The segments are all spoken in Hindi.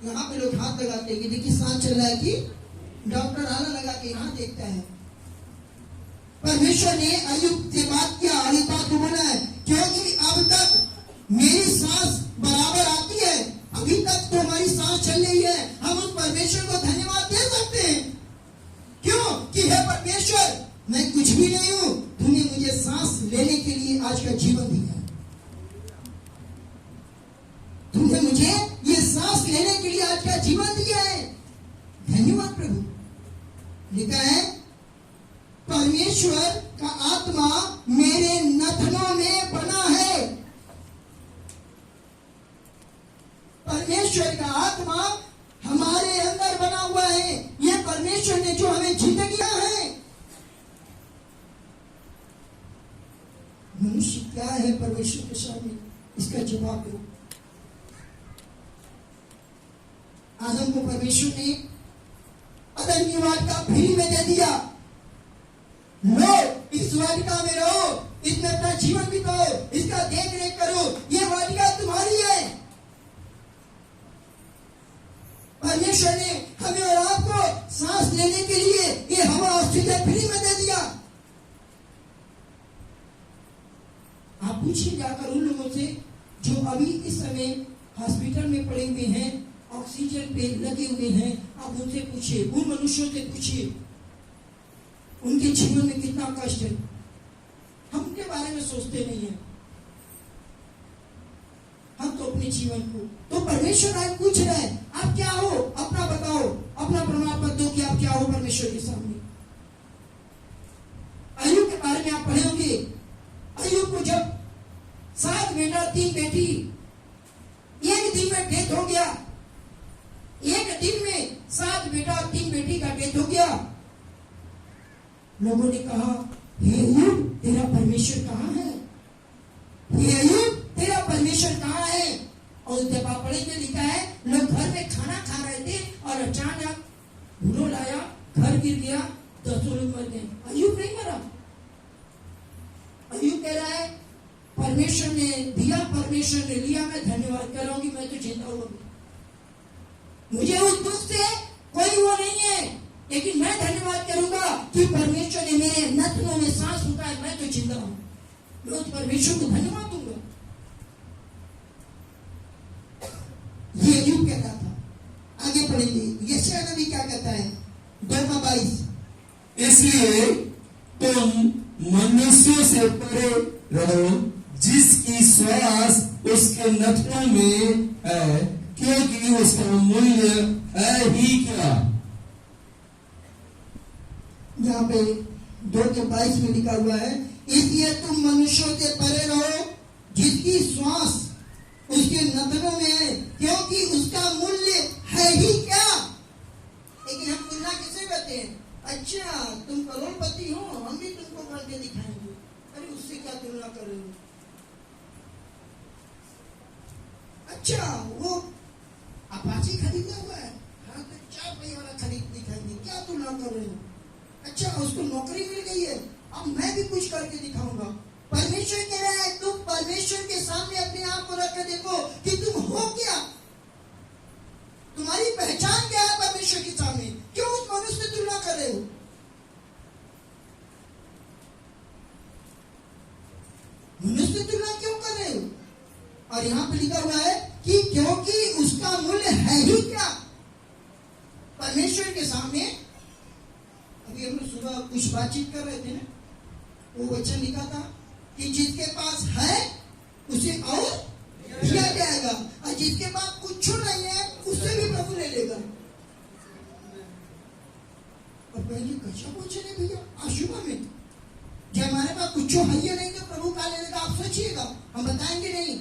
यहाँ पे लोग हाथ लगाते हैं कि देखिए सांस चल रहा है कि डॉक्टर आला लगा के यहाँ देखता है। परमेश्वर ने अय्यूब से बात किया और इस बात को बोला है क्योंकि अब तक मेरी सांस बराबर आती है, अभी तक तो हमारी सांस चल रही है, हम उस परमेश्वर को धन्यवाद दे सकते हैं। क्यों कि हे परमेश्वर, मैं कुछ भी नहीं हूं, तूने मुझे सांस लेने के लिए आज का जीवन दिया, तुमने मुझे ये सांस लेने के लिए आज का जीवन दिया है, धन्यवाद प्रभु। लिखा है परमेश्वर का आत्मा मेरे नथनों में बना है। परमेश्वर का आत्मा हमारे अंदर बना हुआ है। यह परमेश्वर ने जो हमें जिंदगी दिया है। मनुष्य क्या है परमेश्वर के सामने, इसका जवाब दो। आदम को परमेश्वर ने अदन की वाटिका फ्री में दे दिया, लो इस वाटिका में रहो, इसमें अपना जीवन बिताओ, इसका देख रेख करो, ये वाटिका तुम्हारी है। परमेश्वर ने हमें और आपको सांस लेने के लिए ये हवा ऑक्सीजन फ्री में दे दिया। आप पूछिए जाकर उन लोगों से जो अभी इस समय हॉस्पिटल में पड़े हुए हैं, ऑक्सीजन पे लगे हुए हैं, आप उनसे पूछिए, उन मनुष्यों से पूछिए उनके जीवन में कितना कष्ट है। हम उनके बारे में सोचते नहीं है, हम तो अपने जीवन को। तो परमेश्वर आज पूछ रहा है आप क्या हो, अपना बताओ, अपना प्रमाण पत्र दो कि आप क्या हो परमेश्वर के सामने। अय्यूब के बारे में आप पढ़े होंगे, अय्यूब को जब 7 बेटा 3 बेटी, एक दिन में डेथ हो गया, एक दिन में 7 बेटा और 3 बेटी का डेथ हो गया। लोगों ने कहा हे अय्यूब तेरा परमेश्वर कहाँ है, हे अय्यूब तेरा परमेश्वर कहाँ है। और जब आप पढ़ेंगे लिखा है लोग घर में खाना खा रहे थे और अचानक धूलों लाया, घर गिर गया, 10 लोग मर गए। अय्यूब नहीं मरा। अय्यूब कह रहा है परमेश्वर ने दिया, परमेश्वर ने लिया, मैं धन्यवाद करूंगी, मैं तो जिंदा हूँ। मुझे उस दुख से कोई वो नहीं है, लेकिन मैं धन्यवाद करूंगा कि परमेश्वर ने मेरे नथनों में सांस फूंका, मैं तो जिंदा हूं। मैं उस परमेश्वर को धन्यवाद दूंगा। ये अय्यूब कहता था। आगे पढ़ेंगे यशायाह नबी क्या कहता है 2:22, इसलिए तुम मनुष्यों से परे रहो जिसकी श्वास उसके नथनों में है, क्योंकि उसका मूल्य है ही क्या। यहाँ पे 2:22 में लिखा हुआ है इसलिए तुम मनुष्यों से परे रहो जिसकी श्वास उसके नथनों में है, क्योंकि उसका मूल्य है ही क्या। लेकिन हम तुलना किसे करते हैं, अच्छा तुम करोड़पति हो, हम भी तुमको करके दिखाएंगे। अरे उससे क्या तुलना कर रहे हो, अच्छा वो अपाची खरीदा हुआ है, हाँ तो 4 पहिए वाला खरीद दिखाएंगे, क्या तुलना कर रहे हो। अच्छा उसको नौकरी मिल गई है, अब मैं भी कुछ करके दिखाऊंगा। परमेश्वर कह रहा है तुम परमेश्वर के सामने अपने आप को रख कर देखो कि तुम हो क्या, तुम्हारी पहचान क्या है परमेश्वर के सामने। क्यों उस मनुष्य से तुलना कर रहे हो, मनुष्य से तुलना क्यों कर रहे हो। और यहाँ पे लिखा हुआ है कि क्योंकि उसका मूल्य है ही क्या परमेश्वर के सामने। अभी हम लोग सुबह कुछ बातचीत कर रहे थे ना, वो वचन लिखा था कि जिसके पास है उसे और दिया जाएगा, और जिसके पास कुछ नहीं है उससे भी प्रभु ले लेगा। और पहले कैसा पूछे भैया आज सुबह में कि हमारे पास कुछ है ही नहीं तो प्रभु का ले लेगा। आप सोचिएगा, हम बताएंगे नहीं,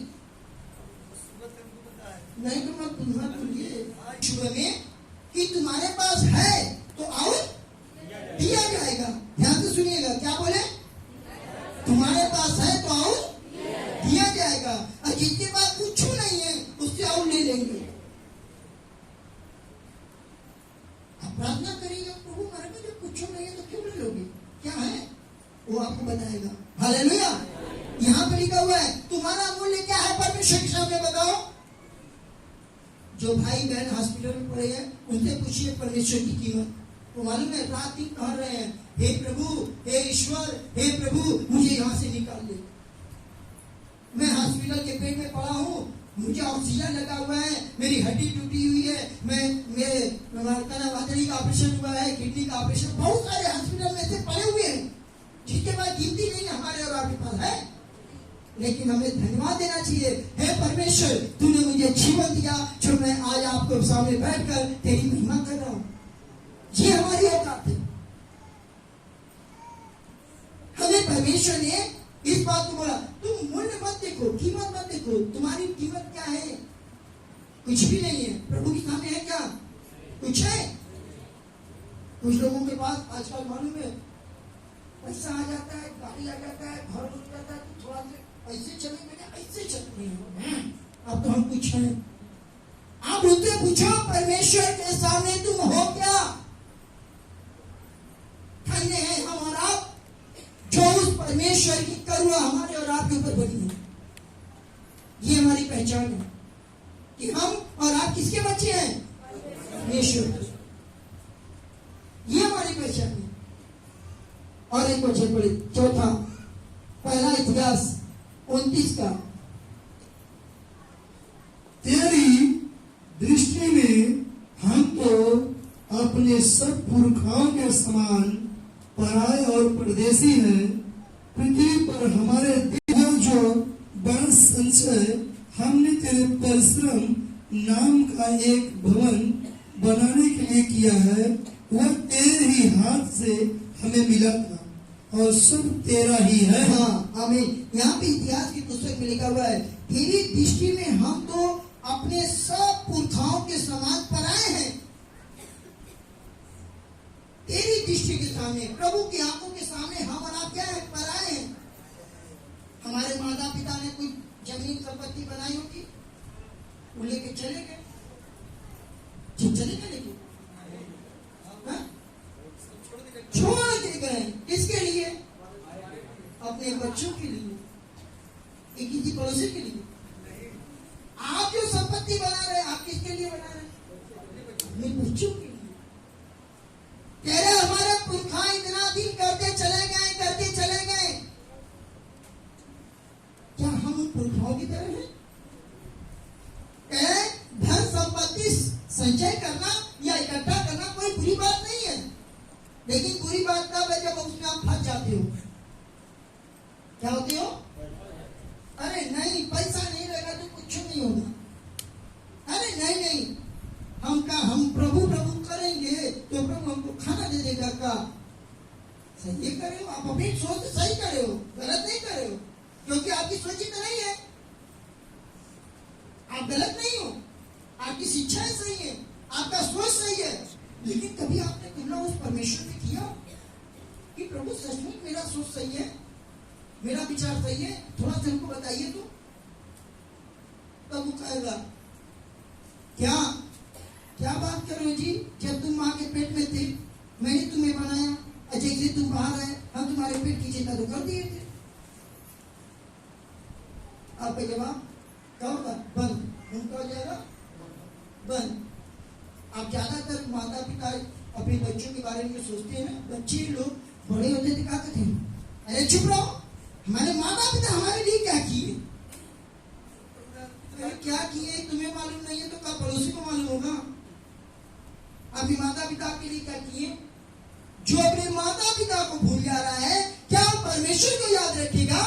नहीं तो मत बोलिए सुबह में कि तुम्हारे पास है तो और दिया जाएगा। ध्यान से सुनिएगा, क्या बोले, तुम्हारे पास है तो और दिया जाएगा, और जिसके पास कुछ नहीं है उससे और ले लेंगे। आप प्रार्थना करिएगा प्रभु मेरे में जो कुछ नहीं है तो क्यों ले लोगे, क्या है वो आपको बताएगा। हालेलुया। यहाँ पे लिखा हुआ है तुम्हारा मूल्य क्या है परमेश्वर के सामने बताओ। जो भाई बहन हॉस्पिटल में पड़े हैं उनसे पूछिए परमेश्वर की कीमत। तो मालूम है रात दिन कह रहे हैं, हे प्रभु, हे ईश्वर, हे प्रभु, मुझे यहाँ से निकाल दे। मैं हॉस्पिटल के बेड में पड़ा हूँ, मुझे ऑक्सीजन लगा हुआ है, मेरी हड्डी टूटी हुई है, मेरे वातड़ी का ऑपरेशन हुआ है, किडनी का ऑपरेशन, बहुत सारे हॉस्पिटल में ऐसे पड़े हुए हैं जिसके बाद गिनती नहीं हमारे और आपके पास है। लेकिन हमें धन्यवाद देना चाहिए, हे परमेश्वर, तूने मुझे जीवन दिया जो मैं आज आपको सामने बैठकर तेरी महिमा कर रहा हूं। ये हमारी औकात है। हमें परमेश्वर ने इस बात को बोला, तुम मूल्य मत देखो, कीमत मत देखो, तुम्हारी कीमत क्या है? कुछ भी नहीं है। प्रभु के सामने है क्या? कुछ है? कुछ लोगों के पास आजकल मालूम है पैसा आ जाता है, गाड़ी आ जाता है, घर बन जाता है, तो थोड़ा सा ऐसे चलेंगे, ऐसे चल रही हो। अब तो हम कुछ हैं। आप उनसे पूछो, परमेश्वर के सामने तुम हो क्या? धन्य है हम और आप जो उस परमेश्वर की करुणा हमारे और आपके ऊपर बनी है। ये हमारी पहचान है कि हम और आप किसके बच्चे हैं? परमेश्वर। ये हमारी पहचान है। और एक वचन पढ़े, चौथा, पहला इतिहास 29 का। तेरी दृष्टि में हम तो अपने सब पुरखाओं के समान पराये और परदेसी हैं। पृथ्वी पर हमारे देह जो बड़ा संचय हमने तेरे परिश्रम नाम का एक भवन बनाने के लिए किया है, वह तेरे ही हाथ से हमें मिला था और सब तेरा ही है। हाँ, आमीन। यहाँ पे इतिहास की पुस्तक में लिखा हुआ है, तेरी दृष्टि में हम तो अपने सब पुरखाओं के समान पराये हैं। तेरी दृष्टि के सामने, प्रभु की आंखों के सामने हम और आप क्या है? पराये हैं। हमारे माता पिता ने कोई जमीन संपत्ति बनाई होगी, वो लेके चले गए, चले गए, लेकिन छोड़ के गए। किसके लिए? अपने बच्चों के लिए, एक किसी पड़ोसी के लिए। आप जो संपत्ति बना रहे, आप किसके लिए बना रहे? अपने बच्चों के लिए। कह रहे हमारे पुरखा इतना दिन करते चले गए, क्या हम उन पुरखाओं की तरह हैं? कह रहे धन संपत्ति संचय करना या इकट्ठा करना कोई बुरी बात नहीं है, लेकिन बुरी बात तब है जब उसमें आप फंस जाते हो। क्या होते हो? अरे नहीं, पैसा नहीं रहेगा तो कुछ नहीं होगा। अरे नहीं, हम प्रभु करेंगे तो प्रभु हमको खाना दे देगा। का सही कर रहे हो आप, अपनी सोच सही कर रहे हो, गलत नहीं कर रहे हो, क्योंकि आपकी सोच तो नहीं है, आप गलत नहीं हो, आपकी शिक्षाएं सही है, आपका सोच सही है। लेकिन कभी आपने तुलना उस परमेश्वर ने किया कि प्रभु सचमुच मेरा सोच सही है, मेरा विचार सही है, थोड़ा सा हमको बताइए तो। तब वो कहेगा, क्या बात कर रहे हो जी? जब तुम माँ के पेट में थे मैंने तुम्हें बनाया, जैसे तुम बाहर आए हम तुम्हारे पेट की चिंता तो कर दिए थे। आपका जवाब क्या होगा? बंद। उनका हो जाएगा बंद। आप ज्यादातर माता पिता अपने बच्चों के बारे में सोचते हैं ना, बच्चे लोग बड़े होते थे क्या कहते हैं, अरे चुप रहो, हमारे माता पिता हमारे लिए क्या किए? क्या किए तुम्हें मालूम नहीं है तो क्या पड़ोसी को मालूम होगा? आपके माता पिता आपके लिए क्या किए? जो अपने माता पिता को भूल जा रहा है, क्या परमेश्वर को याद रखेगा?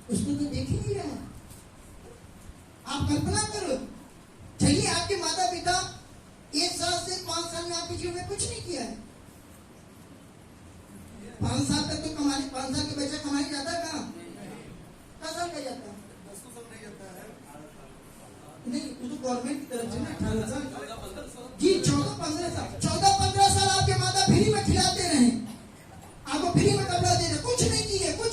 उसको तो देख ही नहीं रहा। आप कल्पना करो, चलिए आपके माता पिता 1 साल से 5 साल में आपके जीवन में कुछ नहीं किया है। 5 साल तक तो कमाने, 5 साल के बच्चा कमाने जाता है कहाँ? 10 साल का जाता है नहीं, वो तो गवर्नमेंट की तरफ से ना 18 साल जी, 14-15 साल आपके माता फ्री में खिलाते रहे, आपको फ्री में कपड़ा दे रहे, कुछ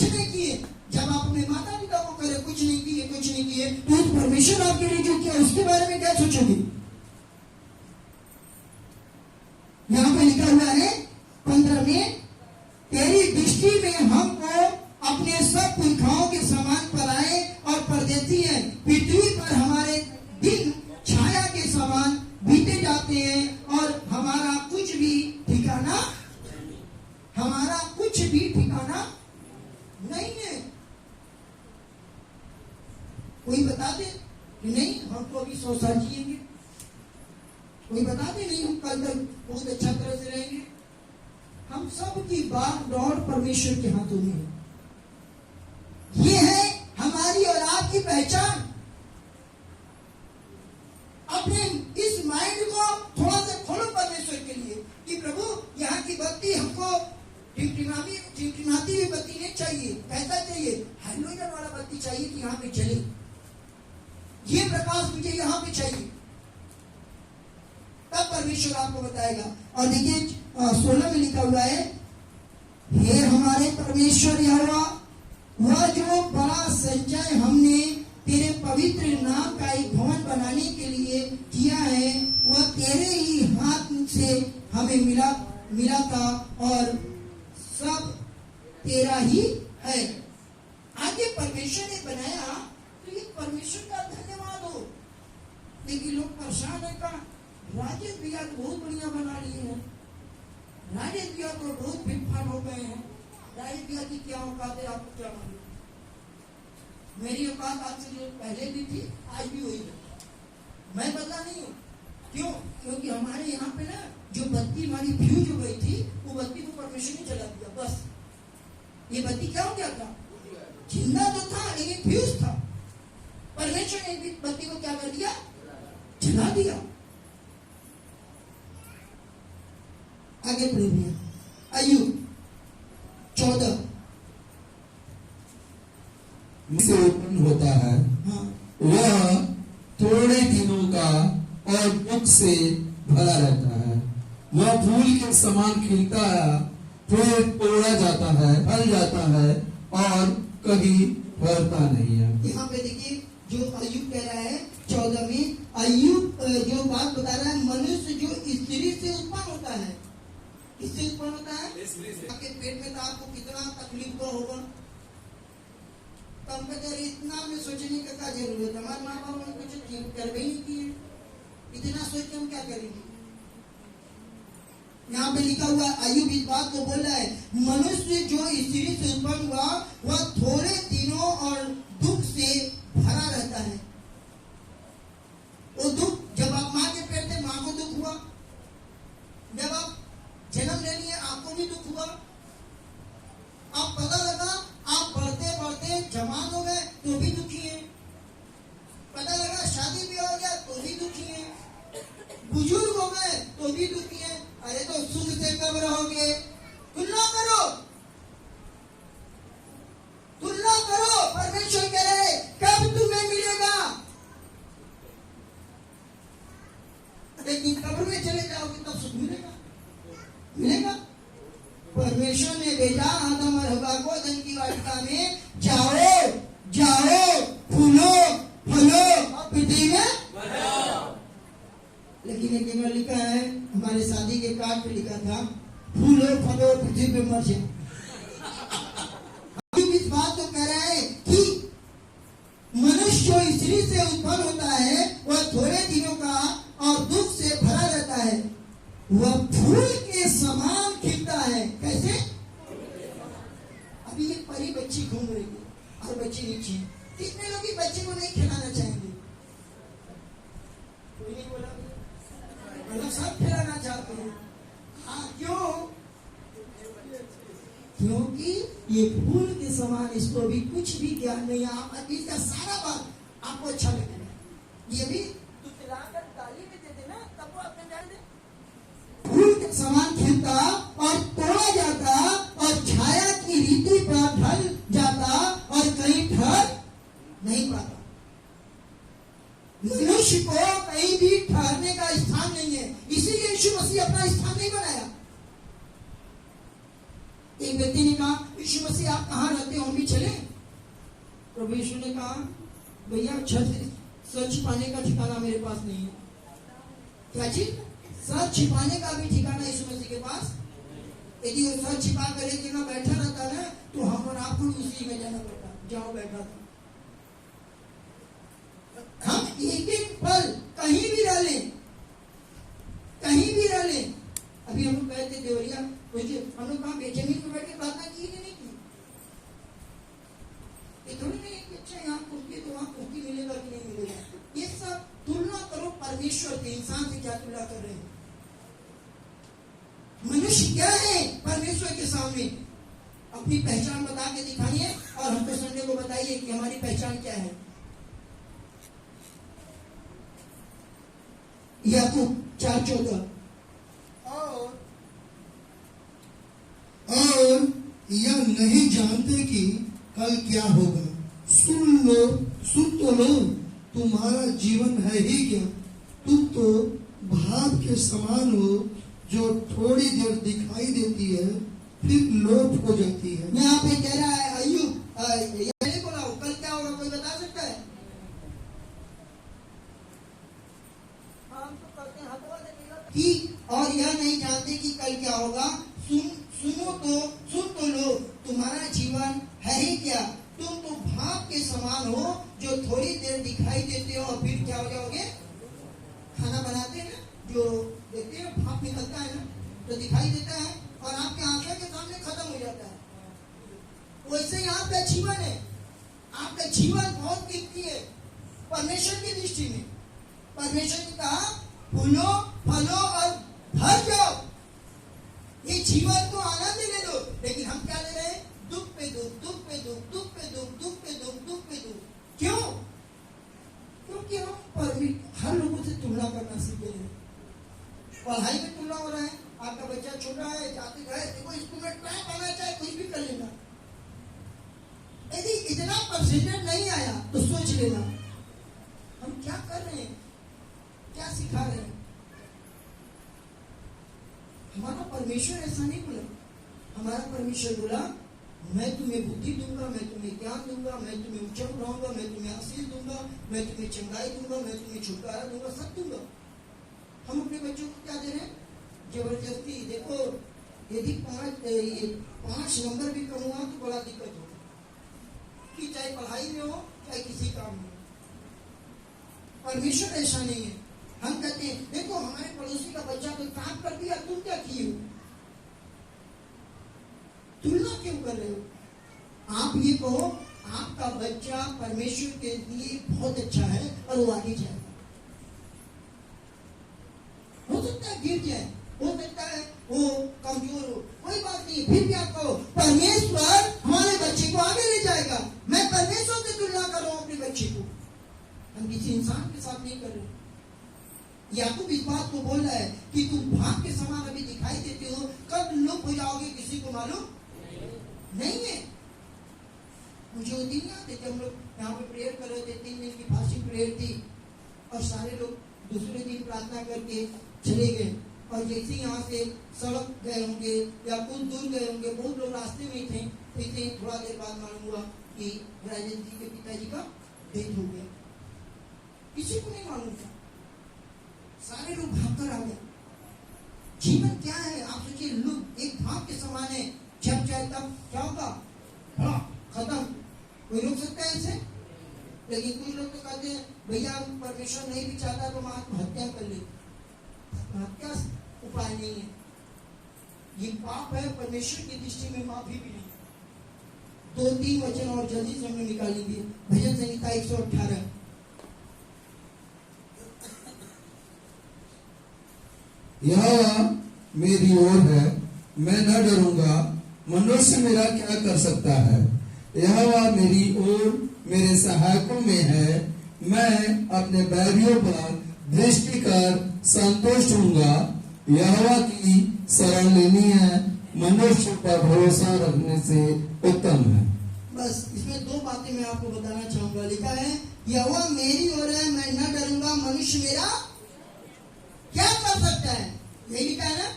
नहीं किए। जब आप अपने माता पिता को करे कुछ नहीं किए तो उस परमेश्वर आपके लिए जो किया उसके बारे में क्या सोचोगे? यहाँ पे लिखा हुआ है 15 में, तेरी दृष्टि में हमको अपने सब पुरखाओं के समान पराये और परदेसी हैं, पृथ्वी पर हमारे कि नहीं हम तो अभी 100 साल जिएंगे, कोई बताते नहीं हम कल तक बहुत अच्छा तरह से रहेंगे। हम सब की बात दौड़ परमेश्वर के हाथों में है। ये है हमारी और आपकी पहचान। अपने इस माइंड को थोड़ा सा खोलो परमेश्वर के लिए कि प्रभु यहाँ की बत्ती हमको टिमटिमाती हुई बत्ती नहीं चाहिए। कैसा चाहिए? हाइड्रोजन वाला बत्ती चाहिए कि यहाँ पे चले, ये प्रकाश मुझे यहाँ पे चाहिए। तब परमेश्वर आपको बताएगा। और देखिए 16 में लिखा हुआ है, हे हमारे परमेश्वर यहोवा, वह जो बड़ा संचय हमने तेरे पवित्र नाम का एक भवन बनाने के लिए किया है, वह तेरे ही हाथ से हमें मिला था और सब तेरा ही है। आगे परमेश्वर ने बनाया तो ये परमेश्वर का धन्यवाद हो। लेकिन लोग परेशान है का राजेश भैया तो बहुत बढ़िया बना लिए हैं, राजेश भैया तो बहुत फिटफाट हो गए हैं। राजेश भैया की क्या औकात है, आपको क्या मालूम? मेरी औकात आपसे जो पहले भी थी आज भी वही है, मैं बदला नहीं हूँ। क्यों? क्योंकि हमारे यहाँ पे ना जो बत्ती हमारी फ्यूज हो गई थी, वो बत्ती को परमेश्वर ने जला दिया। बस ये बत्ती क्या हो गया था? जिंदा तो था लेकिन फ्यूज था। परमेश्वर ने बत्ती को क्या कर दिया? जला दिया। आगे पढ़िए अय्यूब 14 से उत्पन्न होता है। हाँ। वह थोड़े दिनों का और दुख से भरा रहता है। वह फूल के समान खिलता है, फिर तोड़ा जाता है, फल जाता है और कहीं फलता नहीं है। यहाँ पे देखिए जो अय्यूब कह रहा है 14 में, अय्यूब जो बात बता रहा है, मनुष्य जो स्त्री से उत्पन्न होता है, किससे उत्पन्न होता है? आपके पेट में तो आपको कितना तकलीफ तो होगा। तब इतना में सोचने का क्या जरूरत है? हमारे माँ बाप ने कुछ कर भी नहीं किए, इतना सोच के हम क्या करेंगे? यहाँ पे लिखा हुआ अय्यूब इस बात को बोल रहा है, मनुष्य जो स्त्री से उत्पन्न हुआ वह थोड़े दिनों और दुख से भरा रहता है। वो दुख, जब आप माँ के पेट थे माँ को दुख हुआ, जब आप जन्म ले लिए आपको भी दुख हुआ, आप पता लगा आप बढ़ते बढ़ते जवान हो गए तो भी दुखी है, पता लगा शादी भी हो गया तो भी दुखी है, बुजुर्ग हो गए तो भी दुखी है। अरे तो सुख से कब रहोगे? तुलना करो, तुलना करो। परमेश्वर कह रहे कब तुम्हें मिलेगा? लेकिन कब्र में चले जाओगे तब सुख मिलेगा, मिलेगा। परमेश्वर ने भेजा आदम और हव्वा को अदन की वाटिका में, जाओ जाओ फूलो फलो और पृथ्वी में बढ़ो। लेकिन एक जगह लिखा है, हमारे शादी के कार्ड पे लिखा था, फूलो फलो पृथ्वी पे मर जाओ। इस बात को कह रहा है कि मनुष्य जो स्त्री से उत्पन्न होता है वह थोड़े दिनों का और दुख से भरा रहता है। वह फूल के समान खिलता है। कैसे? अभी एक परी बच्ची घूम रही है और बच्ची नीचे, कितने लोग ही बच्चे को नहीं खिलाना चाहेंगे? कोई नहीं बोला, मतलब सब खिलाना चाहते हैं। हाँ, क्यों? क्योंकि ये फूल के समान, इसको भी कुछ भी ज्ञान नहीं है। आप इसका सारा बात आपको अच्छा लगेगा। ये भी तो खिलाकर ताली में दे देना, तब वो अपने जान दे। फूल के समान खिलता और तोड़ा जाता और छाया की रीति पर ढल जाता और कहीं ठहर नहीं पाता। मनुष्य को कहीं भी ठहरने का स्थान नहीं है, इसीलिए यीशु मसीह अपना स्थान नहीं बनाया। एक व्यक्ति ने कहा, यीशु मसीह आप कहाँ रहते हो, हम भी चले? प्रभु यीशु ने कहा, भैया सच छिपाने का ठिकाना मेरे पास नहीं है। क्या चीज? सच छिपाने का भी ठिकाना यीशु मसीह के पास। यदि वो सच छिपा कर एक जगह बैठा रहता ना तो हम और आपको उसी में जाना पड़ता, जहाँ बैठा था। हम एक एक पल कहीं भी रह लें, कहीं भी रह लें। अभी हम लोग गए थे देवरिया, हम लोग कहाँ जमीन में बैठ के प्रार्थना की नहीं की? ये थोड़ी नहीं कि अच्छा यहाँ कुर्सी तो वहाँ कुर्सी मिलेगा कि नहीं मिलेगा। परमेश्वर के इंसान से क्या तुलना कर रहे हैं? मनुष्य क्या है परमेश्वर के सामने? अपनी पहचान बता के दिखाइए और हमको संडे को बताइए कि हमारी पहचान क्या है। याकूब 4:14। और यह नहीं जानते कि कल क्या होगा। सुन तो लो, तुम्हारा जीवन है ही क्या? तुम तो भाप के समान हो, जो थोड़ी देर दिखाई देती है फिर लोप हो जाती है। यहाँ पे कह रहा है अय्यूब, ये बोला कल क्या होगा, कोई बता सकता है? कि और यह नहीं जानते कि कल क्या होगा। सुन तो लो, तुम्हारा जीवन है ही क्या? तुम तो भाप के समान हो, जो थोड़ी देर दिखाई देते हो और फिर क्या हो जाओगे? खाना बनाते हैं ना, जो देखते हैं भाप निकलता है ना, तो दिखाई देता है और आपके आंखों के सामने खत्म हो जाता है। वैसे ही आपका जीवन है। आपका जीवन बहुत कीमती है परमेश्वर की दृष्टि में। परमेश्वर ने कहा फूलो फलो और भर जाओ, ये जीवन को आनंद ले लो। लेकिन हम क्या ले रहे हैं? दुख पे दुख, दुख पे दुख, दुख पे दुख, दुख पे दुख, दुख पे दुख। क्यों? क्योंकि हम हर लोगों से तुलना करना सीख गए हैं। पढ़ाई में तुलना हो रहा है। आपका बच्चा छोटा है, जाते गए देखो स्कूल में टॉप आना चाहे कुछ भी कर लेना। यदि इतना परसेंटेज नहीं आया तो सोच लेना हम क्या कर रहे हैं, क्या सिखा रहे हैं। हमारा परमेश्वर ऐसा नहीं बोला। हमारा परमेश्वर बोला मैं तुम्हें बुद्धि दूंगा, मैं तुम्हें ज्ञान दूंगा, मैं तुम्हें ऊंचा उठाऊंगा, मैं तुम्हें आशीष दूंगा, मैं तुम्हें चंगाई दूंगा, मैं तुम्हें छुटकारा दूंगा, सब दूंगा। हम अपने बच्चों को क्या दे रहे हैं? जबरदस्ती। देखो यदि 5 नंबर भी कम हुआ तो बड़ा दिक्कत होगा, कि चाहे पढ़ाई में हो चाहे किसी काम में। परमेश्वर ऐसा नहीं है। हम कहते हैं देखो हमारे पड़ोसी का बच्चा कोई काम कर दिया, तुम क्या किए हो? तुलना क्यों कर रहे हो? आप ये कहो आपका बच्चा परमेश्वर के लिए बहुत अच्छा है और वो आगे जाएगा। हो सकता है गिर जाए, हो सकता है वो कमजोर हो, कोई बात नहीं। फिर क्या कहो परमेश्वर हमारे बच्चे को आगे ले जाएगा। मैं परमेश्वर से तुलना कर रहा हूं अपने बच्चे को, हम किसी इंसान के साथ नहीं कर रहे। याकूब इस बात को बोल रहा है कि तुम भाग के समान अभी दिखाई देते हो, कब लुप्त हो जाओगे किसी को मालूम नहीं है। मुझे वो दिन याद है जब हम लोग यहाँ पे प्रेयर कर रहे थे, 3 दिन की फास्टिंग प्रेयर थी और सारे लोग दूसरे दिन प्रार्थना करके चले गए। और जैसे यहाँ से सड़क गए होंगे या कुछ दूर गए होंगे, बहुत लोग रास्ते में थे, इसे थोड़ा देर बाद मालूम हुआ कि राजेंद्र जी के पिताजी का डेथ हो गया। किसी को नहीं मालूम था, सारे लोग भागकर आ गए। जीवन क्या है आप सोचिए, लोग एक भाग के समान है, जब चाहे तब क्या होगा, खत्म। कोई रोक सकता है इसे? लेकिन कुछ लोग तो कहते हैं भैया परमेश्वर नहीं भी चाहता तो हम आत्महत्या कर ले। आत्महत्या उपाय नहीं है, ये पाप है। परमेश्वर की दृष्टि में माफी भी नहीं। 2-3 वचन और जल्दी से हमने निकालेंगे। भजन संहिता 118। यहोवा मेरी ओर है, मैं न डरूंगा, मनुष्य मेरा क्या कर सकता है। यहोवा मेरी ओर मेरे सहायकों में है, मैं अपने बैरियों पर दृष्टि कर संतुष्ट होऊंगा। यहोवा की शरण लेनी है, मनुष्य पर भरोसा रखने से उत्तम है। बस इसमें 2 बातें मैं आपको बताना चाहूंगा। लिखा है यहोवा मेरी ओर है, मैं न डरूंगा, मनुष्य मेरा क्या कर सकता है। यही लिखा है ना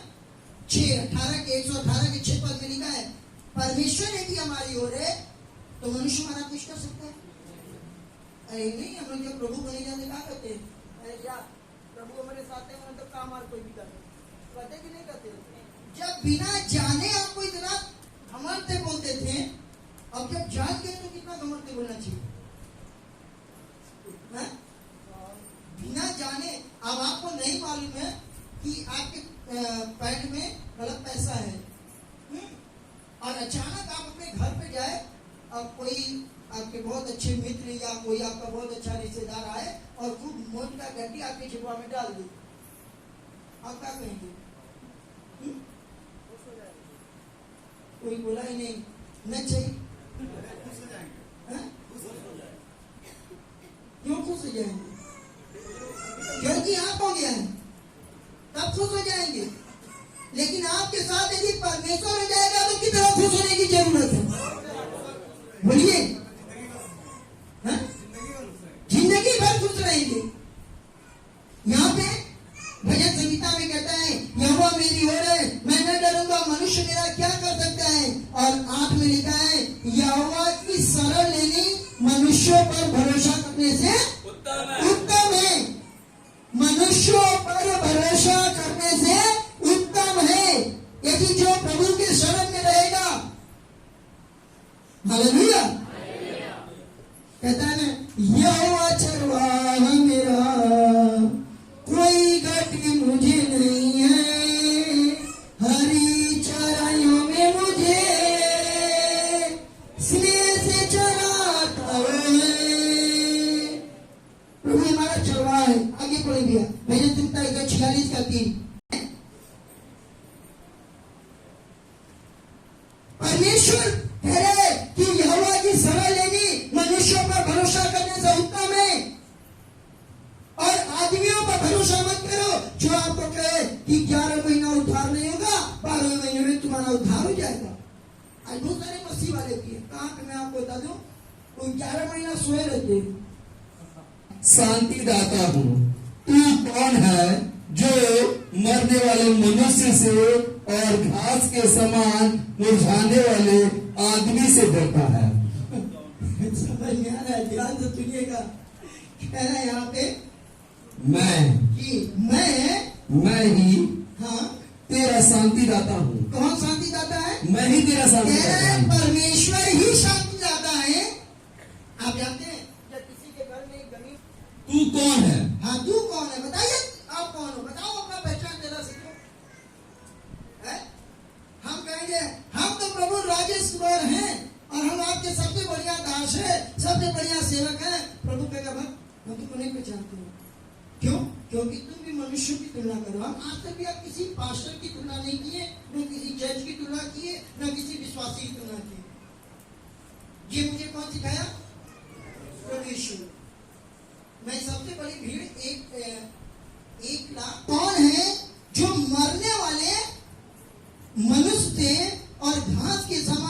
118 के 6 पद में लिखा है परमेश्वर यदि हमारी ओर है तो मनुष्य हमारा कुछ कर सकता है। अरे नहीं, हम लोग जब प्रभु बने जाते क्या करते हैं, अरे क्या प्रभु हमारे साथ है मतलब काम और कोई भी करते कि नहीं करते। जब बिना जाने आपको इतना घमंड से बोलते थे, अब जब जान गए तो कितना घमंड से बोलना चाहिए। बिना जाने अब आपको नहीं मालूम है कि आपके पैंट में गलत पैसा है, और अचानक आप अपने घर पे जाए और कोई आपके बहुत अच्छे मित्र या कोई आपका बहुत अच्छा रिश्तेदार आए और खूब मोट का गड्डी आपके छिपवा में डाल दी, आप क्या कहेंगे? कोई बोला ही नहीं, न चाहिए। हाँ? क्यों खुश हो जाएंगे? क्योंकि आप हो गया है, तब खुश हो जाएंगे। लेकिन आपके साथ यदि परमेश्वर हो जाएगा तो कितना खुश होने की जरूरत है? बोलिए। हाँ? जिंदगी भर खुश रहेंगे। यहाँ पे भजन संहिता में कहता है, यहोवा मेरी ओर है, मैं न डरूंगा, मनुष्य मेरा क्या कर सकता है। और 8 में लिखा है, यहोवा की शरण लेनी मनुष्यों पर भरोसा करने से उत्तम है। मनुष्यों पर भरोसा करने से उत्तम है। यदि जो प्रभु के शरण में रहेगा, हालेलुया, कहता है ना, यहोवा चरवाहा मेरा, कोई घटी मुझे नहीं है, हरी चराइयों में मुझे स्नेह से चराता है। प्रभु हमारा चरवाहा है। आगे पढ़े भैया, भजन संहिता 146 का 3। परमेश्वर कह रहे कि यहोवा की शरण लेनी मनुष्यों पर भरोसा करने से उत्तम है। और आदमियों पर भरोसा मत करो जो आपको कहे कि 11 महीना उद्धार नहीं होगा, 12वें महीने में तुम्हारा उद्धार हो जाएगा। आज बहुत सारे मसीह वाले की कहा कि मैं आपको बता दूं, वो 11 महीना सोए रहते। शांति दाता हूँ, तू कौन है जो मरने वाले मनुष्य से और घास के समान मुरझाने वाले आदमी से डरता है? समझ में आ रहा है? ध्यान से सुनिएगा। कह रहा है यहाँ पे मैं ही हाँ तेरा शांति दाता हूँ। कौन शांति दाता है? मैं ही तेरा शांति दाता हूँ। परमेश्वर ही शांति दाता है। आप जानते हैं जब किसी के घर में गरीब, तू कौन है? हाँ तू कौन है बताइए, आप कौन हो? बताओ, अपना पहचान देना सीखो। हम कहेंगे हम तो प्रभु राजेश कुमार हैं और हम आपके सबसे बढ़िया दास है, सबसे बढ़िया सेवक है। प्रभु कहेगा हम तुमको नहीं पहचानते हो। क्यों? क्योंकि तुम भी मनुष्य की तुलना करो। हम आज तक भी आप किसी पास्टर की तुलना नहीं किए, न किसी जज की तुलना किए, न किसी विश्वासी की तुलना की। ये मुझे कौन सिखाया? प्रभु यीशु। मैं सबसे बड़ी भीड़ 1 लाख कौन है जो मरने वाले मनुष्य थे और घास के समान